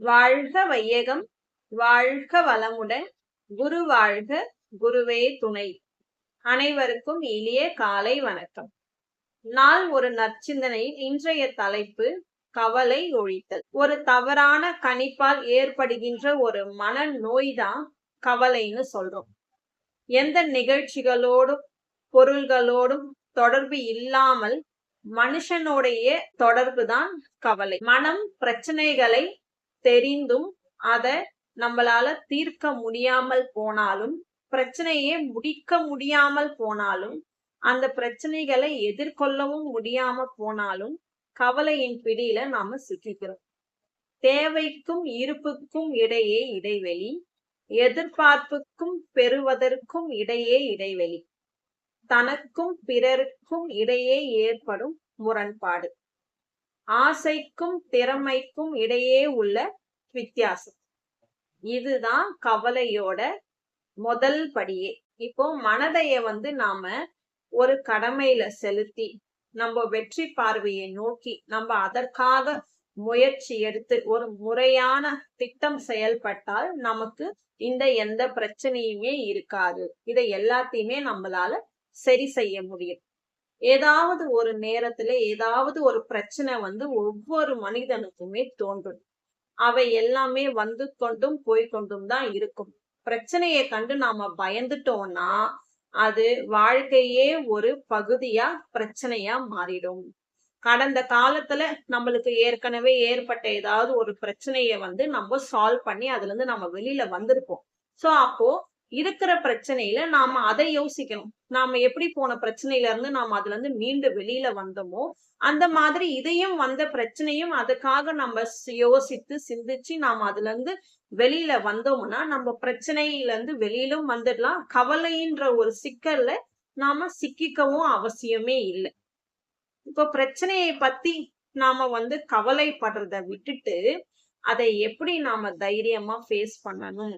வாழ்க வையகம், வாழ்க வளமுடன், குரு வாழ்க, குருவே துணை. அனைவருக்கும் இனிய காலை வணக்கம். நாள் ஒரு நற்சிந்தனையில் இன்றைய தலைப்பு கவலை ஒழித்தல். ஒரு தவறான கணிப்பால் ஏற்படுகின்ற ஒரு மன நோய்தான் கவலைன்னு சொல்றோம். எந்த நிகழ்ச்சிகளோடும் பொருள்களோடும் தொடர்பு இல்லாமல் மனுஷனுடைய தொடர்பு தான் கவலை. மனம் பிரச்சனைகளை தெரிந்தும் அதை நம்மளால தீர்க்க முடியாமல் போனாலும், பிரச்சனையை முடிக்க முடியாமல் போனாலும், அந்த பிரச்சனைகளை எதிர்கொள்ளவும் முடியாம போனாலும் கவலையின் பிடியில நாம சிக்கிக்கிறோம். தேவைக்கும் இருப்புக்கும் இடையே இடைவெளி, எதிர்பார்ப்புக்கும் பெறுவதற்கும் இடையே இடைவெளி, தனக்கும் பிறருக்கும் இடையே ஏற்படும் முரண்பாடு, ஆசைக்கும் திறமைக்கும் இடையே உள்ள வித்தியாசம். இதுதான் கவலையோட முதல் படியே. இப்போ மனதைய நாம ஒரு கடமையில செலுத்தி நம்ம வெற்றி பார்வையை நோக்கி நம்ம அதற்காக முயற்சி எடுத்து ஒரு முறையான திட்டம் செயல்பட்டால் நமக்கு இந்த எந்த பிரச்சனையுமே இருக்காது. இதை எல்லாத்தையுமே நம்மளால சரி செய்ய முடியும். ஏதாவது ஒரு நேரத்துல ஏதாவது ஒரு பிரச்சனை ஒவ்வொரு மனிதனுக்குமே தோன்றும். அவை எல்லாமே வந்து கொண்டும் போய்கொண்டும் தான் இருக்கும். பிரச்சனையை கண்டு நாம பயந்துட்டோம்னா அது வாழ்க்கையே ஒரு பகுதியா பிரச்சனையா மாறிடும். கடந்த காலத்துல நம்மளுக்கு ஏற்கனவே ஏற்பட்ட ஏதாவது ஒரு பிரச்சனைய நம்ம சால்வ் பண்ணி அதுல இருந்து நம்ம வெளியில வந்திருப்போம். சோ அப்போ இருக்கிற பிரச்சனையில நாம அதை யோசிக்கணும். நாம எப்படி போன பிரச்சனையில இருந்து நாம அதுல இருந்து மீண்டு வெளியில வந்தோமோ அந்த மாதிரி இதையும் வந்த பிரச்சனையும் அதுக்காக நம்ம யோசித்து சிந்திச்சு நாம அதுல இருந்து வெளியில வந்தோம்னா நம்ம பிரச்சனையில இருந்து வெளியிலும் வந்துடலாம். கவலைன்ற ஒரு சிக்கல்ல நாம சிக்கிக்கவும் அவசியமே இல்லை. இப்போ பிரச்சனையை பத்தி நாம கவலைப்படுறத விட்டுட்டு அதை எப்படி நாம தைரியமா ஃபேஸ் பண்ணணும்,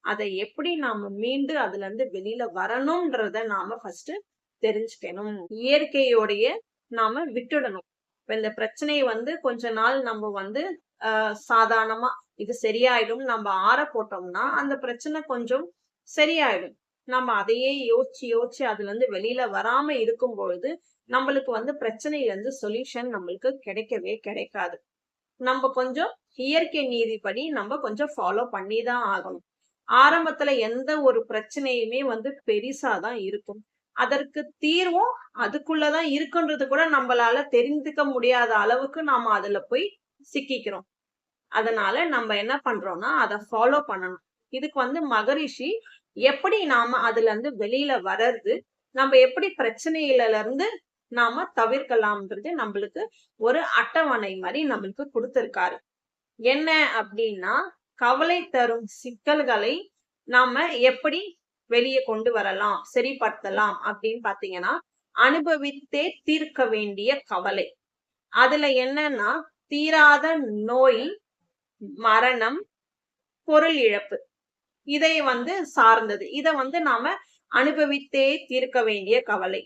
அதை எப்படி நாம மீண்டு அதுல இருந்து வெளியில வரணும்ன்றத நாம ஃபர்ஸ்ட் தெரிஞ்சுக்கணும். இயற்கையோடைய நாம விட்டுடணும். இப்ப இந்த பிரச்சனையை கொஞ்ச நாள் நம்ம சாதாரணமா இது சரியாயிடும் நம்ம ஆற போட்டோம்னா அந்த பிரச்சனை கொஞ்சம் சரியாயிடும். நம்ம அதையே யோசிச்சு யோசிச்சு அதுல இருந்து வெளியில வராம இருக்கும் பொழுது நம்மளுக்கு பிரச்சனையில இருந்து சொல்யூஷன் நம்மளுக்கு கிடைக்கவே கிடைக்காது. நம்ம கொஞ்சம் இயற்கை நீதிப்படி நம்ம கொஞ்சம் ஃபாலோ பண்ணிதான் ஆகணும். ஆரம்பத்துல எந்த ஒரு பிரச்சனையுமே பெரிசாதான் இருக்கும். அதற்கு தீர்வும் அதுக்குள்ளதான் இருக்குன்றது கூட நம்மளால தெரிந்துக்க முடியாத அளவுக்கு நாம அதுல போய் சிக்கிக்கிறோம். அதனால நம்ம என்ன பண்றோம்னா அதை ஃபாலோ பண்ணணும். இதுக்கு மகரிஷி எப்படி நாம அதுல இருந்து வெளியில வர்றது, நம்ம எப்படி பிரச்சனையில இருந்து நாம தவிர்க்கலாம்ன்றது நம்மளுக்கு ஒரு அட்டவணை மாதிரி நம்மளுக்கு கொடுத்திருக்காரு. என்ன அப்படின்னா, கவலை தரும் சிக்கல்களை நாம எப்படி வெளியே கொண்டு வரலாம், சரிப்படுத்தலாம் அப்படின்னு பாத்தீங்கன்னா, அனுபவித்தே தீர்க்க வேண்டிய கவலை. அதுல என்னன்னா தீராத நோய், மரணம், பொருள் இழப்பு இதை சார்ந்தது. இதை நாம அனுபவித்தே தீர்க்க வேண்டிய கவலை.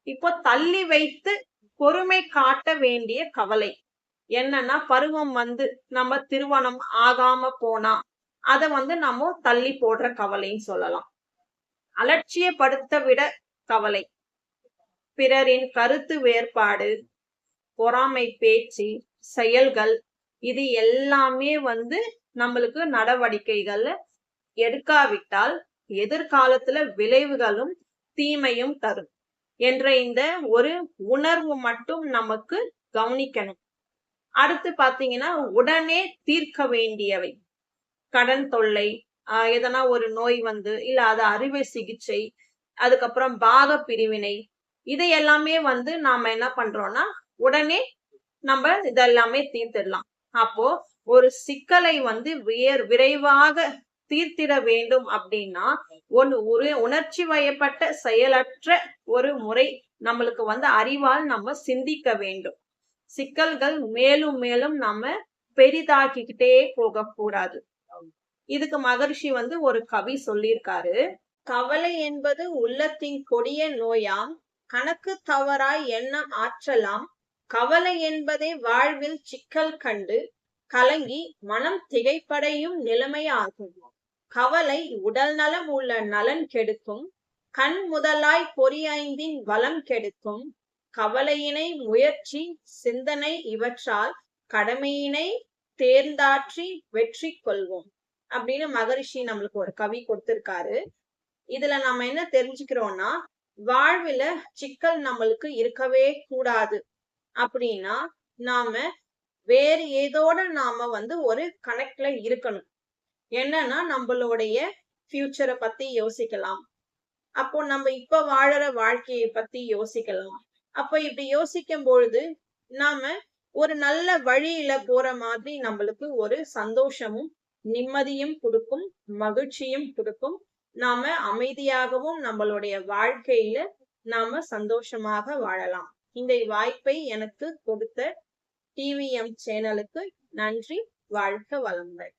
இப்போ தள்ளி வைத்து பொறுமை காட்ட வேண்டிய கவலை என்னன்னா, பருவம் நம்ம திருமணம் ஆகாம போனா அத நம்ம தள்ளி போடுற கவலைன்னு சொல்லலாம். அலட்சியப்படுத்த விட கவலை, பிறரின் கருத்து வேறுபாடு, பொறாமை பேச்சு, செயல்கள் இது எல்லாமே நம்மளுக்கு நடவடிக்கைகள் எடுக்காவிட்டால் எதிர்காலத்துல விளைவுகளும் தீமையும் தரும் என்ற இந்த ஒரு உணர்வு மட்டும் நமக்கு கவனிக்கணும். அடுத்து பாத்தீங்கன்னா, உடனே தீர்க்க வேண்டியவை கடன் தொல்லை, எதனா ஒரு நோய் இல்ல அது அறுவை சிகிச்சை, அதுக்கப்புறம் பாக பிரிவினை, இதை எல்லாமே நாம என்ன பண்றோம்னா உடனே நம்ம இதெல்லாமே தீர்த்திடலாம். அப்போ ஒரு சிக்கலை விரைவாக தீர்த்திட வேண்டும் அப்படின்னா ஒரு உணர்ச்சி வயப்பட்ட செயலற்ற ஒரு முறை நம்மளுக்கு அறிவால் நம்ம சிந்திக்க வேண்டும். சிக்கல்கள் மேலும் மேலும் நம்ம பெரிதாக்கிக்கிட்டே போக கூடாது. இதுக்கு மகரிஷி ஒரு கவி சொல்லியிருக்காரு. கவலை என்பது உள்ளத்தின் கொடிய நோயாம், கணக்கு தவறாய் எண்ணம் ஆற்றலாம். கவலை என்பதே வாழ்வில் சிக்கல் கண்டு கலங்கி மனம் திகைப்படையும் நிலைமையாகும். கவலை உடல் நலம் உள்ள நலன் கெடுக்கும். கண் முதலாய் பொறியைந்தின் வளம் கெடுக்கும். கவலையினை முயற்சி சிந்தனை இவற்றால் கடமையினை தேர்ந்தாற்றி வெற்றி கொள்வோம் அப்படின்னு மகரிஷி நம்மளுக்கு ஒரு கவி கொடுத்திருக்காரு. இதுல நம்ம என்ன தெரிஞ்சுக்கிறோம்னா, வாழ்வுல சிக்கல் நம்மளுக்கு இருக்கவே கூடாது அப்படின்னா நாம வேறு ஏதோட நாம ஒரு கனெக்ட்ல இருக்கணும். என்னன்னா நம்மளுடைய ஃபியூச்சரை பத்தி யோசிக்கலாம். அப்போ நம்ம இப்ப வாழற வாழ்க்கையை பத்தி யோசிக்கலாம். அப்ப இப்படி யோசிக்கும் பொழுது நாம ஒரு நல்ல வழியில போற மாதிரி நம்மளுக்கு ஒரு சந்தோஷமும் நிம்மதியும் கொடுக்கும், மகிழ்ச்சியும் கொடுக்கும். நாம அமைதியாகவும் நம்மளுடைய வாழ்க்கையில நாம சந்தோஷமாக வாழலாம். இந்த வாய்ப்பை எனக்கு கொடுத்த டிவிஎம் சேனலுக்கு நன்றி. வாழ்க வளமுடன்.